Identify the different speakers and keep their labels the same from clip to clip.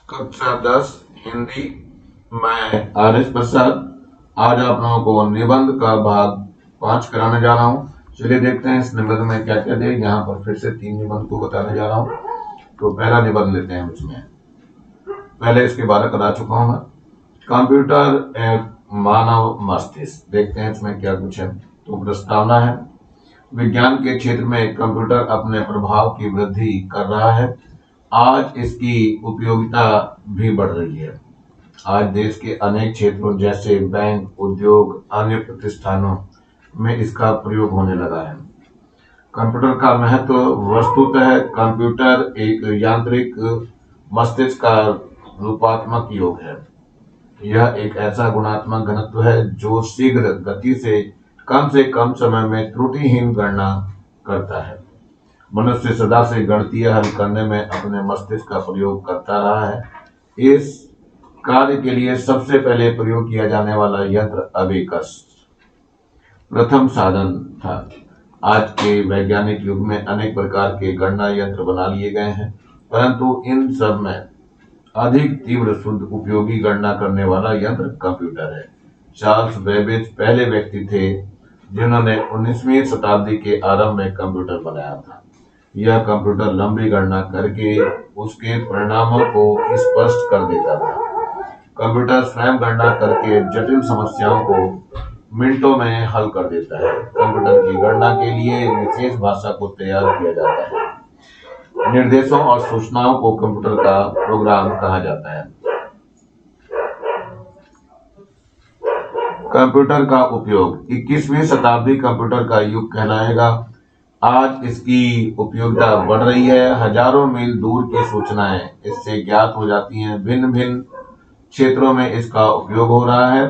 Speaker 1: कक्षा 10 हिंदी। मैं आर.एस. प्रसाद आज आप लोगों को निबंध का भाग 5 कराने जा रहा हूँ। चलिए देखते हैं इस निबंध में क्या क्या दे। यहाँ पर फिर से 3 निबंध को बताने जा रहा हूँ। तो पहला निबंध लेते हैं। इसमें पहले इसके 12 करा चुका हूँ मैं। कंप्यूटर एक मानव मस्तिष्क। देखते हैं इसमें क्या कुछ है। तो प्रस्तावना है, विज्ञान के क्षेत्र में कंप्यूटर अपने प्रभाव की वृद्धि कर रहा है। आज इसकी उपयोगिता भी बढ़ रही है। आज देश के अनेक क्षेत्रों जैसे बैंक, उद्योग, अन्य प्रतिष्ठानों में इसका प्रयोग होने लगा है। कंप्यूटर का महत्व, वस्तुतः कंप्यूटर एक यांत्रिक मस्तिष्क का रूपात्मक योग है। यह एक ऐसा गुणात्मक घनत्व है जो शीघ्र गति से कम समय में त्रुटिहीन गणना करता है। मनुष्य सदा से गणितीय हल करने में अपने मस्तिष्क का प्रयोग करता रहा है। इस कार्य के लिए सबसे पहले प्रयोग किया जाने वाला यंत्र अबेकस प्रथम साधन था। आज के वैज्ञानिक युग में अनेक प्रकार के गणना यंत्र बना लिए गए हैं, परंतु इन सब में अधिक तीव्र, शुद्ध, उपयोगी गणना करने वाला यंत्र कंप्यूटर है। चार्ल्स बेबेज पहले व्यक्ति थे जिन्होंने 19वीं शताब्दी के आरंभ में कंप्यूटर बनाया था। यह कंप्यूटर लंबी गणना करके उसके परिणामों को स्पष्ट कर देता था। कंप्यूटर स्वयं गणना करके जटिल समस्याओं को मिनटों में हल कर देता है। कंप्यूटर की गणना के लिए विशेष भाषा को तैयार किया जाता है। निर्देशों और सूचनाओं को कंप्यूटर का प्रोग्राम कहा जाता है। कंप्यूटर का उपयोग, 21वीं शताब्दी कंप्यूटर का युग कहलाएगा। आज इसकी उपयोगिता बढ़ रही है। हजारों मील दूर की सूचनाएं इससे ज्ञात हो जाती हैं। भिन्न भिन्न क्षेत्रों में इसका उपयोग हो रहा है।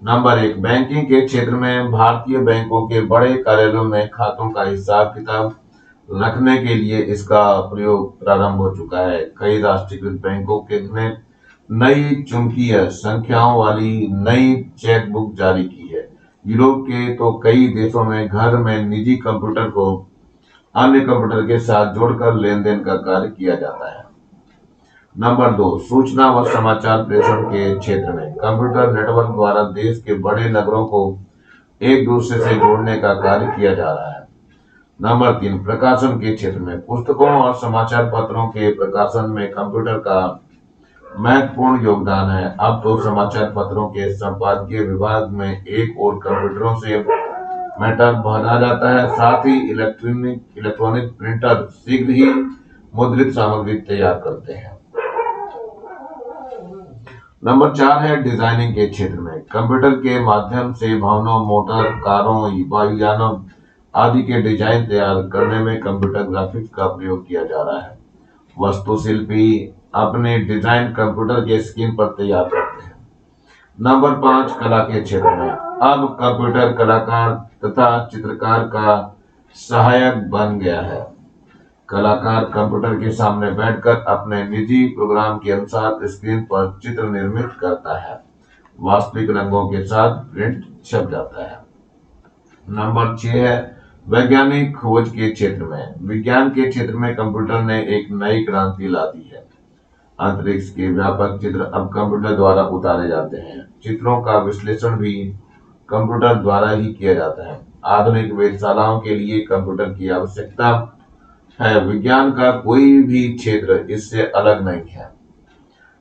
Speaker 1: नंबर 1, बैंकिंग के क्षेत्र में भारतीय बैंकों के बड़े कार्यालयों में खातों का हिसाब किताब रखने के लिए इसका प्रयोग प्रारंभ हो चुका है। कई राष्ट्रीयकृत बैंकों ने नई चुंबकीय संख्याओं वाली नई चेकबुक जारी की है। यूरोप के तो कई देशों में घर में निजी कंप्यूटर को अन्य कंप्यूटर के साथ जोड़कर लेन देन का कार्य किया जाता है। नंबर 2, सूचना व समाचार प्रेषण के क्षेत्र में कंप्यूटर नेटवर्क द्वारा देश के बड़े नगरों को एक दूसरे से जोड़ने का कार्य किया जा रहा है। नंबर 3, प्रकाशन के क्षेत्र में पुस्तकों और समाचार पत्रों के प्रकाशन में कंप्यूटर का महत्वपूर्ण योगदान है। अब तो समाचार पत्रों के संपादकीय विभाग में एक और कंप्यूटरों से मैटर भरा जाता है। साथ ही इलेक्ट्रॉनिक प्रिंटर शीघ्र ही मुद्रित सामग्री तैयार करते हैं। नंबर 4 है डिजाइनिंग के क्षेत्र में कंप्यूटर के माध्यम से भवनों, मोटर, कारों, वायुयानों आदि के डिजाइन तैयार करने में कंप्यूटर ग्राफिक्स का प्रयोग किया जा रहा है। वास्तुशिल्पी अपने डिजाइन कंप्यूटर के स्क्रीन पर तैयार करते हैं। नंबर 5, कला के क्षेत्र में अब कंप्यूटर कलाकार तथा चित्रकार का सहायक बन गया है। कलाकार कंप्यूटर के सामने बैठकर अपने निजी प्रोग्राम के अनुसार स्क्रीन पर चित्र निर्मित करता है। वास्तविक रंगों के साथ प्रिंट छप जाता है। नंबर 6 है वैज्ञानिक खोज के क्षेत्र में। विज्ञान के क्षेत्र में कंप्यूटर ने एक नई क्रांति ला दी है। अंतरिक्ष के व्यापक चित्र अब कंप्यूटर द्वारा उतारे जाते हैं। चित्रों का विश्लेषण भी कंप्यूटर द्वारा ही किया जाता है। आधुनिक वेधशालाओं के लिए कंप्यूटर की आवश्यकता है। विज्ञान का कोई भी क्षेत्र इससे अलग नहीं है।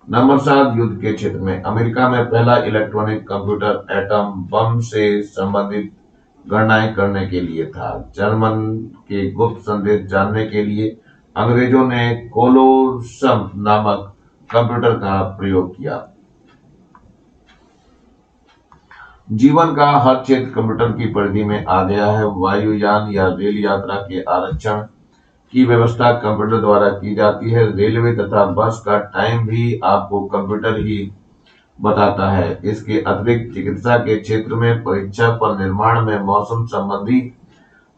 Speaker 1: नंबर 7, युद्ध के क्षेत्र में अमेरिका में पहला इलेक्ट्रॉनिक कंप्यूटर एटम बम से संबंधित गणनाएं करने के लिए था। जर्मन के गुप्त संदेश जानने के लिए अंग्रेजों ने कोलोसम नामक कंप्यूटर का प्रयोग किया। जीवन का हर क्षेत्र कंप्यूटर की परिधि में आ गया है। वायुयान या रेल यात्रा के आरक्षण की व्यवस्था कंप्यूटर द्वारा की जाती है। रेलवे तथा बस का टाइम भी आपको कंप्यूटर ही बताता है। इसके अतिरिक्त चिकित्सा के क्षेत्र में परीक्षा पर निर्माण में मौसम संबंधी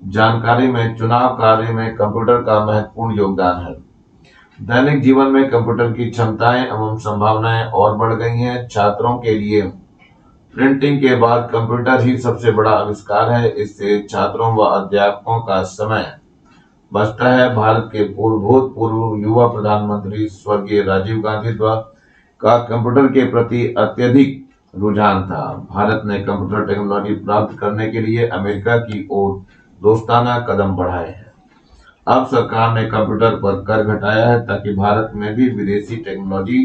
Speaker 1: जानकारी में चुनाव कार्य में कंप्यूटर का महत्वपूर्ण योगदान है। दैनिक जीवन में कंप्यूटर की क्षमताएं एवं संभावनाएं और बढ़ गई हैं। छात्रों के लिए प्रिंटिंग के बाद कंप्यूटर ही सबसे बड़ा आविष्कार है। इससे छात्रों व अध्यापकों का समय बचता है। भारत के भूतपूर्व युवा प्रधानमंत्री स्वर्गीय राजीव गांधी द्वारा का कंप्यूटर के प्रति अत्यधिक रुझान था। भारत ने कंप्यूटर टेक्नोलॉजी प्राप्त करने के लिए अमेरिका की ओर दोस्ताना कदम बढ़ाए हैं। अब सरकार ने कंप्यूटर पर कर घटाया है ताकि भारत में भी विदेशी टेक्नोलॉजी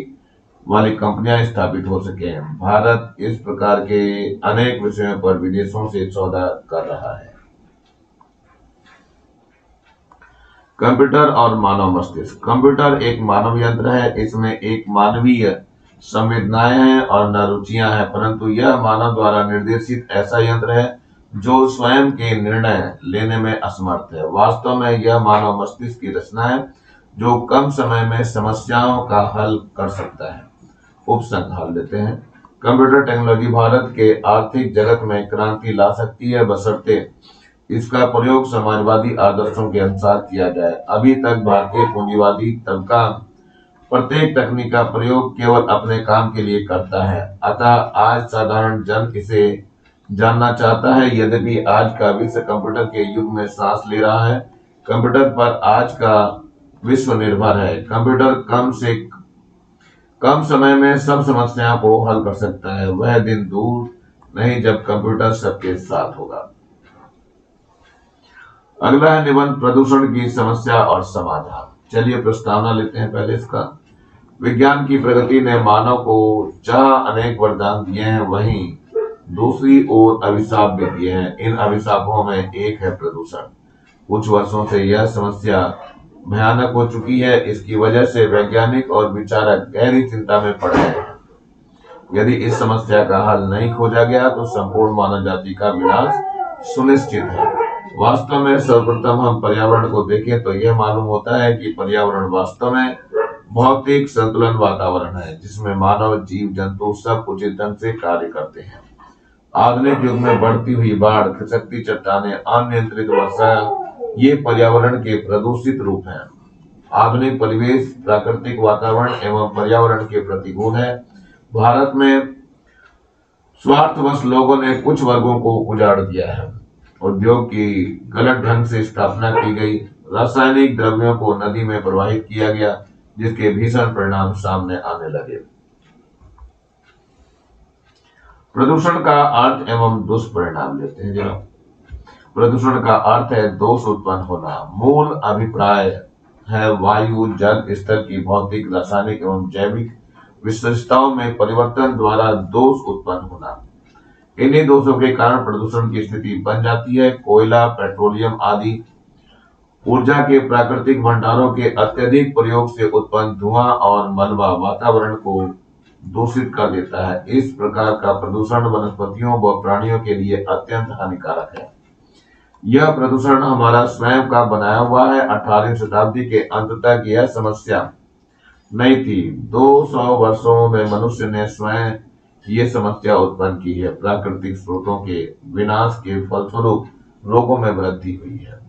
Speaker 1: वाली कंपनियां स्थापित हो सके। भारत इस प्रकार के अनेक विषयों पर विदेशों से सौदा कर रहा है। कंप्यूटर और मानव मस्तिष्क। कंप्यूटर एक मानव यंत्र है। इसमें एक मानवीय संवेदनाएं हैं और न रुचियां हैं, परंतु यह मानव द्वारा निर्देशित ऐसा यंत्र है जो स्वयं के निर्णय लेने में असमर्थ है। वास्तव में यह मानव मस्तिष्क की रचना है जो कम समय में समस्याओं का हल कर सकता है। उपसंहार लेते हैं। कंप्यूटर टेक्नोलॉजी भारत के आर्थिक जगत में क्रांति ला सकती है, बशर्ते इसका प्रयोग समाजवादी आदर्शों के अनुसार किया जाए। अभी तक भारतीय पूंजीवादी तबका प्रत्येक तकनीक का प्रयोग केवल अपने काम के लिए करता है, अतः आज साधारण जन इसे जानना चाहता है। यद्यपि आज का विश्व कंप्यूटर के युग में सांस ले रहा है, कंप्यूटर पर आज का विश्व निर्भर है। कंप्यूटर कम समय में सब समस्याओं को हल कर सकता है। वह दिन दूर नहीं जब कंप्यूटर सबके साथ होगा। अगला है निबंध प्रदूषण की समस्या और समाधान। चलिए प्रस्तावना लेते हैं पहले इसका। विज्ञान की प्रगति ने मानव को जहां अनेक वरदान दिए हैं, वहीं दूसरी ओर अभिशाप भी दिए हैं। इन अभिशापों में एक है प्रदूषण। कुछ वर्षों से यह समस्या भयानक हो चुकी है। इसकी वजह से वैज्ञानिक और विचारक गहरी चिंता में पड़ गए हैं। यदि इस समस्या का हल नहीं खोजा गया तो संपूर्ण मानव जाति का विनाश सुनिश्चित है। वास्तव में सर्वप्रथम हम पर्यावरण को देखें तो यह मालूम होता है कि पर्यावरण वास्तव में भौतिक संतुलन वातावरण है जिसमें मानव, जीव जंतु सब उचित ढंग से कार्य करते हैं। आधुनिक युग में बढ़ती हुई बाढ़, खिसकती चट्टानें, अनियंत्रित वर्षा ये पर्यावरण के प्रदूषित रूप हैं। आधुनिक परिवेश प्राकृतिक वातावरण एवं पर्यावरण के प्रतिकूल है। भारत में स्वार्थवश लोगों ने कुछ वर्गों को उजाड़ दिया है। उद्योग की गलत ढंग से स्थापना की गई। रासायनिक द्रव्यों को नदी में प्रवाहित किया गया, जिसके भीषण परिणाम सामने आने लगे। प्रदूषण का अर्थ एवं दुष्परिणाम लेते हैं जरा। प्रदूषण का अर्थ है दोष उत्पन्न होना। मूल अभिप्राय है वायु, जल स्तर की भौतिक, रासायनिक एवं जैविक विशेषताओं में परिवर्तन द्वारा दोष उत्पन्न होना। इन्हीं दोषों के कारण प्रदूषण की स्थिति बन जाती है। कोयला, पेट्रोलियम आदि ऊर्जा के प्राकृतिक भंडारों के अत्यधिक प्रयोग से उत्पन्न धुआं और मलबा वातावरण को दूषित कर देता है। इस प्रकार का प्रदूषण वनस्पतियों व प्राणियों के लिए अत्यंत हानिकारक है। यह प्रदूषण हमारा स्वयं का बनाया हुआ है। 18वीं शताब्दी के अंत तक यह समस्या नहीं थी। 200 वर्षों में मनुष्य ने स्वयं ये समस्या उत्पन्न की है। प्राकृतिक स्रोतों के विनाश के फलस्वरूप रोगों में वृद्धि हुई है।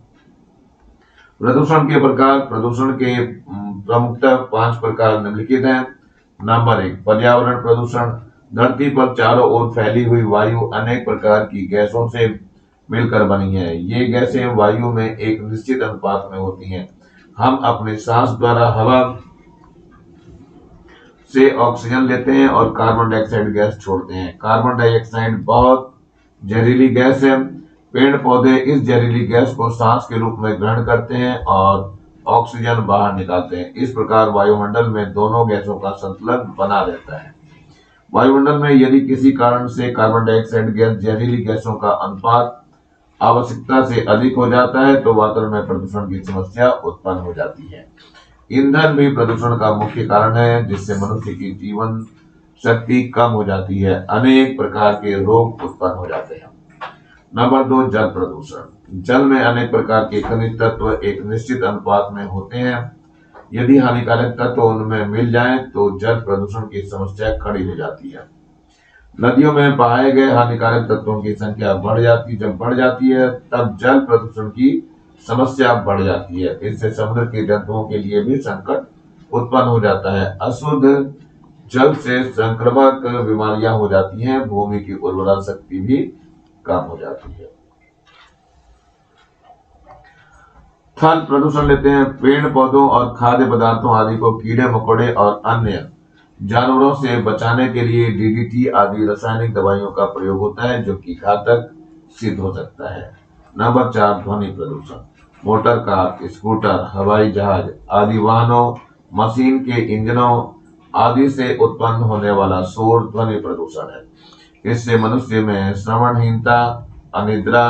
Speaker 1: प्रदूषण के प्रकार। प्रदूषण के प्रमुखतः 5 प्रकार निम्नलिखित हैं। नंबर 1, पर्यावरण प्रदूषण। धरती पर चारों ओर फैली हुई वायु अनेक प्रकार की गैसों से मिलकर बनी है। ये गैसें वायु में एक निश्चित अनुपात में होती हैं। हम अपने सांस द्वारा हवा से ऑक्सीजन लेते हैं और कार्बन डाइऑक्साइड गैस छोड़ते हैं। कार्बन डाइऑक्साइड बहुत जहरीली गैस है। पेड़ पौधे इस जहरीली गैस को सांस के रूप में ग्रहण करते हैं और ऑक्सीजन बाहर निकालते हैं। इस प्रकार वायुमंडल में दोनों गैसों का संतुलन बना रहता है। वायुमंडल में यदि किसी कारण से कार्बन डाइऑक्साइड गैस जहरीली गैसों का अनुपात आवश्यकता से अधिक हो जाता है तो वातावरण में प्रदूषण की समस्या उत्पन्न हो जाती है। ईंधन भी प्रदूषण का मुख्य कारण है, जिससे मनुष्य की जीवन शक्ति कम हो जाती है। अनेक प्रकार के रोग उत्पन्न हो जाते हैं। नंबर 2, जल प्रदूषण। जल में अनेक प्रकार के खनिज तत्व एक निश्चित अनुपात में होते हैं। यदि हानिकारक तत्व उनमें मिल जाएं तो जल प्रदूषण की समस्या खड़ी हो जाती है। नदियों में पाए गए हानिकारक तत्वों की संख्या जब बढ़ जाती है तब जल प्रदूषण की समस्या बढ़ जाती है। इससे समुद्र के जंतुओं के लिए भी संकट उत्पन्न हो जाता है। अशुद्ध जल से संक्रामक बीमारियां हो जाती हैं। भूमि की उर्वरा शक्ति भी कम हो जाती है। थल प्रदूषण लेते हैं। पेड़ पौधों और खाद्य पदार्थों आदि को कीड़े मकोड़े और अन्य जानवरों से बचाने के लिए डीडीटी आदि रासायनिक दवाइयों का प्रयोग होता है, जो कि घातक सिद्ध हो सकता है। नंबर 4, ध्वनि प्रदूषण। मोटर कार, स्कूटर, हवाई जहाज आदि वाहनों, मशीन के इंजनों आदि से उत्पन्न होने वाला शोर ध्वनि प्रदूषण है। इससे मनुष्य में श्रवणहीनता, अनिद्रा,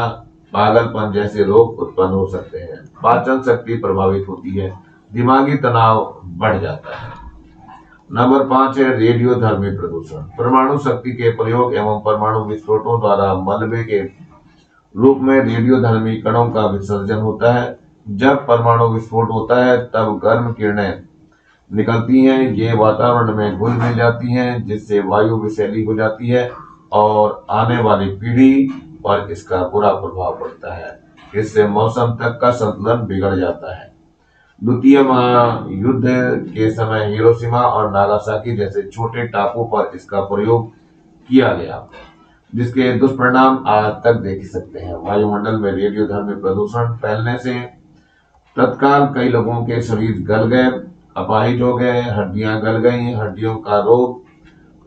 Speaker 1: पागलपन जैसे रोग उत्पन्न हो सकते हैं। पाचन शक्ति प्रभावित होती है, दिमागी तनाव बढ़ जाता है। नंबर 5 है रेडियोधर्मी प्रदूषण। परमाणु शक्ति के प्रयोग एवं परमाणु विस्फोटों द्वारा मलबे के रूप में रेडियोधर्मी कणों का विसर्जन होता है। जब परमाणु विस्फोट होता है तब गर्म किरणें निकलती हैं, ये वातावरण में घुल मिल जाती हैं, जिससे वायु विषैली हो जाती है और आने वाली पीढ़ी पर इसका बुरा प्रभाव पड़ता है। इससे मौसम तक का संतुलन बिगड़ जाता है। द्वितीय महायुद्ध के समय हिरोशिमा और नागासाकी जैसे छोटे टापू पर इसका प्रयोग किया गया, जिसके दुष्परिणाम आज तक देख सकते हैं। वायुमंडल में रेडियोधर्मी प्रदूषण फैलने से तत्काल कई लोगों के शरीर गल गए, अपाहिज हो गए, हड्डियां गल गई, हड्डियों का रोग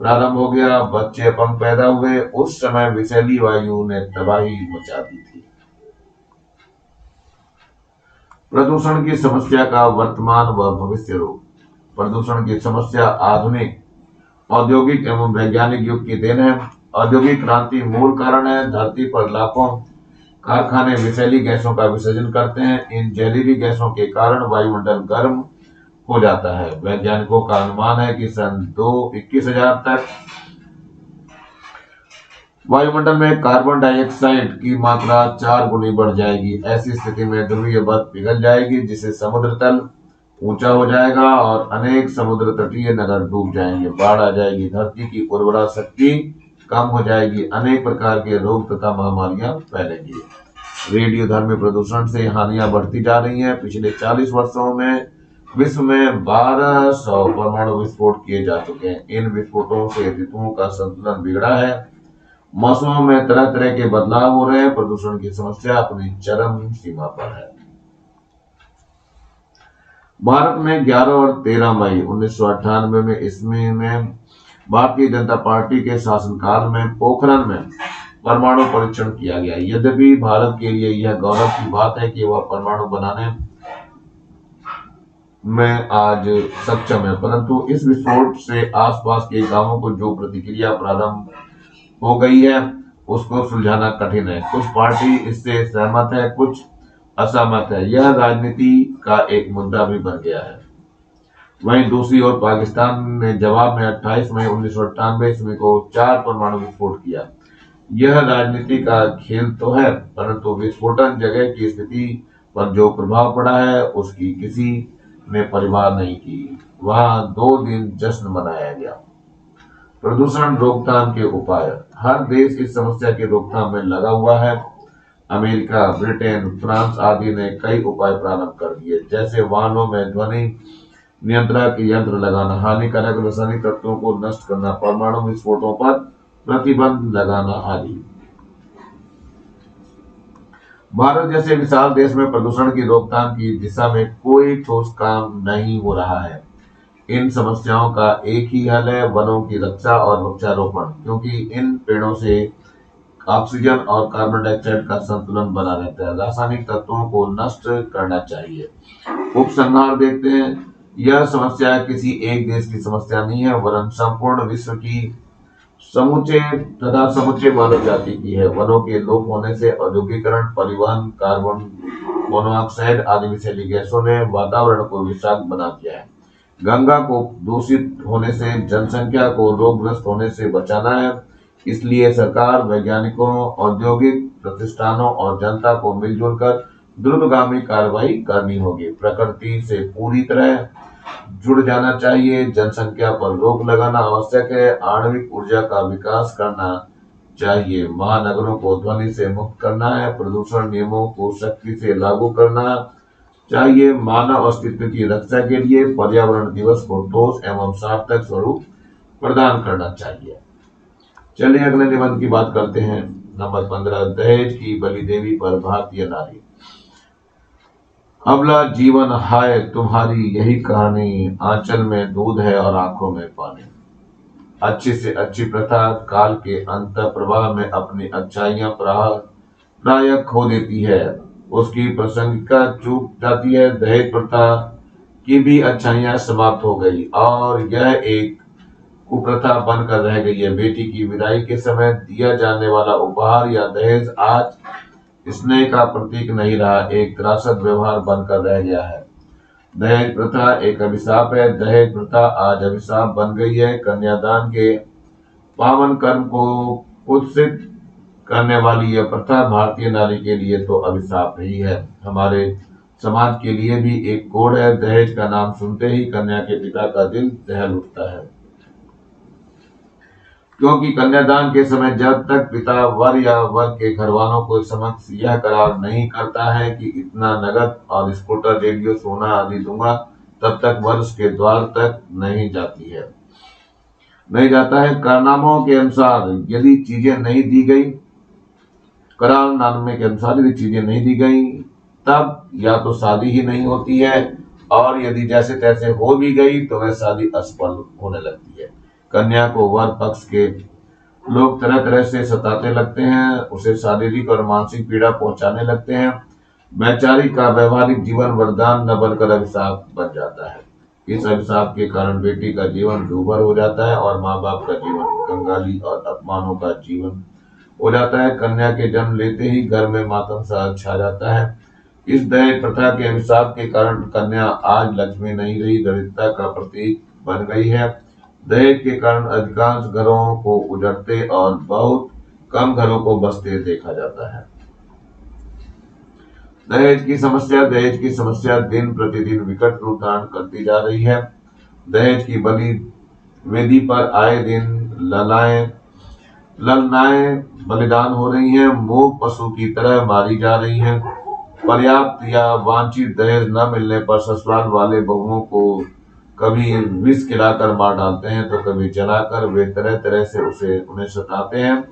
Speaker 1: प्रारंभ हो गया, बच्चे अपंग पैदा हुए। उस समय विषैली वायु ने तबाही मचा दी थी। प्रदूषण की समस्या का वर्तमान व भविष्य रूप। प्रदूषण की समस्या आधुनिक औद्योगिक एवं वैज्ञानिक युग की देन है। औद्योगिक क्रांति मूल कारण है। धरती पर लाखों कारखाने विषैली गैसों का विसर्जन करते हैं। इन जहरीली गैसों के कारण वायुमंडल गर्म हो जाता है। वैज्ञानिकों का अनुमान है कि सन 21,000 तक वायुमंडल में कार्बन डाइऑक्साइड की मात्रा 4 गुनी बढ़ जाएगी। ऐसी स्थिति में ध्रुवीय बर्फ पिघल जाएगी, जिससे समुद्र तल ऊंचा हो जाएगा और अनेक समुद्र तटीय नगर डूब जाएंगे। बाढ़ आ जाएगी, धरती की उर्वरा शक्ति कम हो जाएगी, अनेक प्रकार के रोग तथा महामारियां फैलेंगी। रेडियोधर्मी प्रदूषण से हानियां बढ़ती जा रही हैं। पिछले 40 वर्षों में विश्व में 1200 परमाणु विस्फोट किए जा चुके हैं। इन विस्फोटों से ऋतुओं का संतुलन बिगड़ा है, मौसमों में तरह तरह के बदलाव हो रहे हैं। प्रदूषण की समस्या अपनी चरम सीमा पर है। भारत में 11 और 13 मई 1998 में ईस्वी में भारतीय जनता पार्टी के शासनकाल में पोखरण में परमाणु परीक्षण किया गया। यद्यपि भारत के लिए यह गौरव की बात है कि वह परमाणु बनाने में आज सक्षम है, परंतु इस विस्फोट से आसपास के गांवों को जो प्रतिक्रिया प्रारंभ हो गई है, उसको सुलझाना कठिन है। कुछ पार्टी इससे सहमत है, कुछ असहमत है। यह राजनीति का एक मुद्दा भी बन गया है। वहीं दूसरी ओर पाकिस्तान ने जवाब में 28 मई 1998 ईस्वी को 4 परमाणु विस्फोट किया। यह राजनीति का खेल तो है, परंतु विस्फोटन जगह की स्थिति पर जो प्रभाव पड़ा है, उसकी किसी ने परवाह नहीं की। वहां 2 दिन जश्न मनाया गया। प्रदूषण रोकथाम के उपाय। हर देश इस समस्या की रोकथाम में लगा हुआ है। अमेरिका, ब्रिटेन, फ्रांस आदि ने कई उपाय प्रारंभ कर दिए, जैसे वाहनों में ध्वनि नियंत्रण यंत्र लगाना, हानिकारक रासायनिक तत्वों को नष्ट करना, परमाणु विस्फोटों पर प्रतिबंध लगाना आदि। भारत जैसे विशाल देश में प्रदूषण की रोकथाम की दिशा में कोई ठोस काम नहीं हो रहा है। इन समस्याओं का एक ही हल है, वनों की रक्षा और वृक्षारोपण, क्योंकि इन पेड़ों से ऑक्सीजन और कार्बन डाइऑक्साइड का संतुलन बना रहता है। रासायनिक तत्वों को नष्ट करना चाहिए। उपसंहार देखते हैं। यह समस्या किसी एक देश की समस्या नहीं है, वरन संपूर्ण विश्व की समूचे मानव जाति की है। वनों के लोप होने से औद्योगिकरण, परिवहन, कार्बन मोनोऑक्साइड आदि विषैली गैसों ने वातावरण को विषाक्त बना दिया है। गंगा को दूषित होने से, जनसंख्या को रोगग्रस्त होने से बचाना है। इसलिए सरकार, वैज्ञानिकों, औद्योगिक प्रतिष्ठानों और जनता को मिलजुल कर द्रुतगामी कार्रवाई करनी होगी। प्रकृति से पूरी तरह जुड़ जाना चाहिए। जनसंख्या पर रोक लगाना आवश्यक है। आणविक ऊर्जा का विकास करना चाहिए। महानगरों को ध्वनि से मुक्त करना है। प्रदूषण नियमों को सख्ती से लागू करना चाहिए। मानव अस्तित्व की रक्षा के लिए पर्यावरण दिवस को ठोस एवं सार्थक स्वरूप प्रदान करना चाहिए। चलिए अगले निबंध की बात करते हैं। नंबर 15, दहेज की बलि देवी पर भारतीय नारी। अबला जीवन हाय तुम्हारी यही कहानी, आंचल में दूध है और आंखों में पानी। अच्छी से अच्छी प्रथा काल के अंत प्रवाह में अपनी अच्छाइयां प्राय खो देती है, उसकी प्रासंगिकता चूक जाती है। दहेज प्रथा की भी अच्छाइयां समाप्त हो गई और यह एक कुप्रथा बनकर रह गई है। बेटी की विदाई के समय दिया जाने वाला उपहार या दहेज आज स्नेह का प्रतीक नहीं रहा, एक त्रासद व्यवहार बनकर रह गया है। दहेज प्रथा एक अभिशाप है। दहेज प्रथा आज अभिशाप बन गई है। कन्यादान के पावन कर्म को कुत्सित करने वाली यह प्रथा भारतीय नारी के लिए तो अभिशाप ही है, हमारे समाज के लिए भी एक कोड है। दहेज का नाम सुनते ही कन्या के पिता का दिल दहल उठता है, क्योंकि कन्यादान के समय जब तक पिता वर या वर के घरवालों को समक्ष यह करार नहीं करता है कि इतना नगद और स्कूटर, रेडियो, सोना आदि दूंगा, तब तक वर उसके द्वार तक नहीं जाता है। कारनामों के अनुसार यदि चीजें नहीं दी गई, करारनामे के अनुसार यदि चीजें नहीं दी गई, तब या तो शादी ही नहीं होती है, और यदि जैसे तैसे हो भी गई तो वह शादी असफल होने लगती है। कन्या को वर पक्ष के लोग तरह तरह से सताते लगते हैं, उसे शारीरिक और मानसिक पीड़ा पहुंचाने लगते हैं। वैचारिक का व्यवहारिक जीवन वरदान न बनकर अभिशाप बन जाता है। इस अभिशाप के कारण बेटी का जीवन दूभर हो जाता है और माँ बाप का जीवन कंगाली और अपमानों का जीवन हो जाता है। कन्या के जन्म लेते ही घर में मातम सा छा जाता है। इस दहेज प्रथा के अभिशाप के कारण कन्या आज लक्ष्मी नहीं रही, दरिद्रता का प्रतीक बन गई है। दहेज के कारण अधिकांश घरों को उजड़ते और बहुत कम घरों को बसते देखा जाता है। दहेज की समस्या दिन प्रतिदिन विकट रूप धारण करती जा रही है। दहेज की बलि वेदी पर आए दिन ललनाएं बलिदान हो रही हैं, मूक पशु की तरह मारी जा रही हैं। पर्याप्त या वांछित दहेज न मिलने पर ससुराल वाले बहुओं को कभी विष खिलाकर मार डालते हैं तो कभी जलाकर। वे तरह तरह से उन्हें सताते हैं,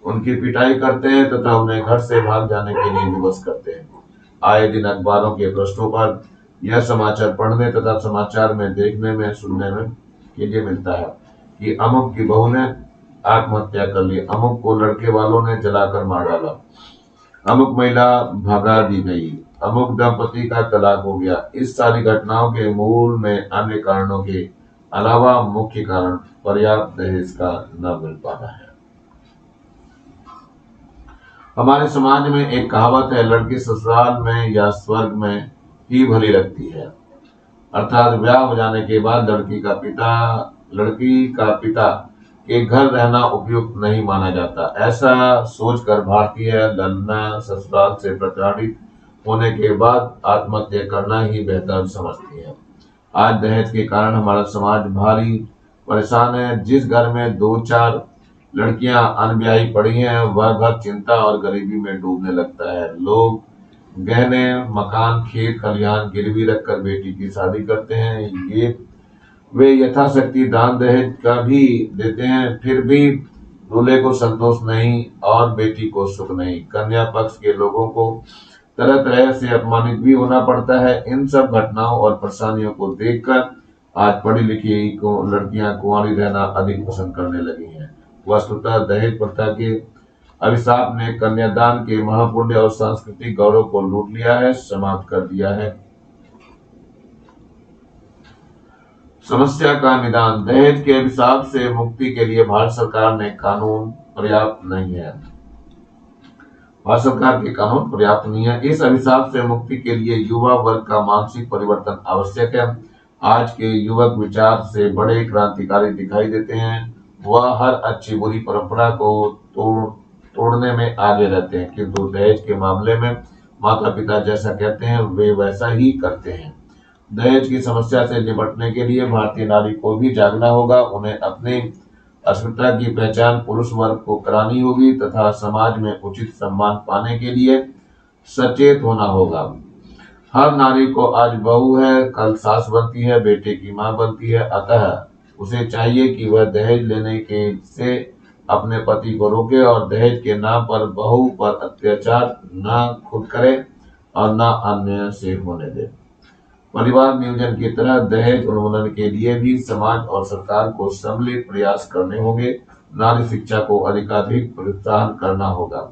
Speaker 1: उनकी पिटाई करते हैं तथा उन्हें घर से भाग जाने के लिए विवश करते हैं। आए दिन अखबारों के पृष्ठों पर यह समाचार पढ़ने तथा समाचार में देखने में सुनने में के लिए मिलता है कि अमुक की बहू ने आत्महत्या कर ली, अमुक को लड़के वालों ने जलाकर मार डाला, अमुक महिला भगा दी गई, अमुक दंपति का तलाक हो गया। इस सारी घटनाओं के मूल में अन्य कारणों के अलावा मुख्य कारण पर्याप्त दहेज का न मिल पाना है। हमारे समाज में एक कहावत है, लड़की ससुराल में या स्वर्ग में ही भली लगती है। अर्थात ब्याह हो जाने के बाद लड़की का पिता के घर रहना उपयुक्त नहीं माना जाता। ऐसा सोचकर भारतीय ललना ससुराल से प्रताड़ित होने के बाद आत्महत्या करना ही बेहतर समझती है। आज दहेज के कारण हमारा समाज भारी परेशान है। जिस घर में 2-4 लड़कियां अनब्याही पड़ी हैं, वह घर चिंता और गरीबी में डूबने लगता है। लोग गहने, मकान, खेत खलिहान गिरवी रखकर बेटी की शादी करते हैं। वे यथाशक्ति दान दहेज का भी देते हैं, फिर भी दूल्हे को संतोष नहीं और बेटी को सुख नहीं। कन्या पक्ष के लोगों को तरह तरह से अपमानित भी होना पड़ता है। इन सब घटनाओं और परेशानियों को देखकर आज पढ़ी लिखी लड़कियां कुंवारी रहना अधिक पसंद करने लगी हैं। वस्तुतः दहेज प्रथा के अभिशाप ने कन्यादान के महापुण्य और सांस्कृतिक गौरव को लूट लिया है, समाप्त कर दिया है। समस्या का निदान। दहेज के अभिशाप से मुक्ति के लिए भारत सरकार ने कानून पर्याप्त नहीं है। भारत सरकार के कानून पर्याप्त नहीं है। इस अभिशाप से मुक्ति के लिए युवा वर्ग का मानसिक परिवर्तन आवश्यक है। आज के युवक विचार से बड़े क्रांतिकारी दिखाई देते हैं। वह हर अच्छी बुरी परंपरा को तोड़ने में आगे रहते हैं, किंतु दहेज के मामले में माता पिता जैसा कहते हैं वे वैसा ही करते हैं। दहेज की समस्या से निपटने के लिए भारतीय नारी को भी जागना होगा। उन्हें अपनी अस्मिता की पहचान पुरुष वर्ग को करानी होगी तथा समाज में उचित सम्मान पाने के लिए सचेत होना होगा। हर नारी को आज बहू है, कल सास बनती है, बेटे की मां बनती है, अतः उसे चाहिए कि वह दहेज लेने के से अपने पति को रोके और दहेज के नाम पर बहू पर अत्याचार न खुद करे और न अन्य से होने दें। परिवार नियोजन की तरह दहेज उन्मूलन के लिए भी समाज और सरकार को सम्मिलित प्रयास करने होंगे। नारी शिक्षा को अधिकाधिक प्रोत्साहन करना होगा।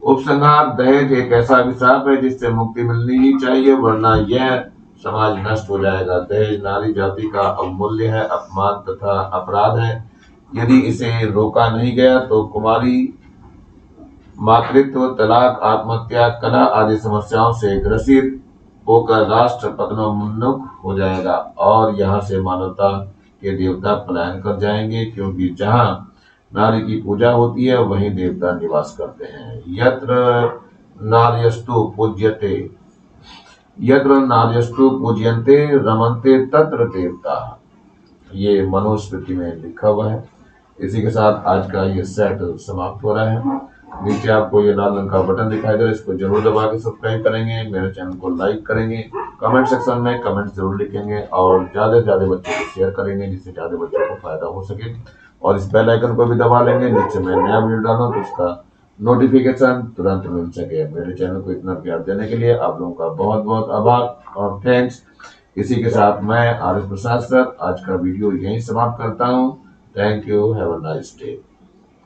Speaker 1: उपसंहार: दहेज एक ऐसा अभिशाप है जिससे मुक्ति मिलनी ही चाहिए, वरना यह समाज नष्ट हो जाएगा। दहेज नारी जाति का अवमूल्य है, अपमान तथा अपराध है। यदि इसे रोका नहीं गया तो कुमारी मातृत्व, तलाक, आत्महत्या, कलह आदि समस्याओं से ग्रसित होकर राष्ट्र पतनोन्मुख हो जाएगा और यहाँ से मानवता के देवता पलायन कर जाएंगे, क्योंकि जहाँ नारी की पूजा होती है वहीं देवता निवास करते हैं। यत्र नार्यस्तु पूज्यन्ते रमन्ते तत्र देवता। ये मनुस्मृति में लिखा हुआ है। इसी के साथ आज का ये सेट समाप्त हो रहा है। नीचे आपको ये लाल रंग का बटन दिखाई दे रहा है, इसको जरूर दबा के सब्सक्राइब करेंगे, मेरे चैनल को लाइक करेंगे, कमेंट सेक्शन में कमेंट जरूर लिखेंगे और ज्यादा से ज्यादा बच्चों को शेयर करेंगे जिससे ज्यादा बच्चों को फायदा हो सके। और इस बेल आइकन को भी दबा लेंगे जिससे मैं नया वीडियो डालूं तो उसका नोटिफिकेशन तुरंत मिल सके। मेरे चैनल को इतना प्यार देने के लिए आप लोगों का बहुत बहुत आभार और थैंक्स। इसी के साथ मैं आर एस प्रसाद सर आज का वीडियो यहीं समाप्त करता हूँ। Thank you, have a nice day.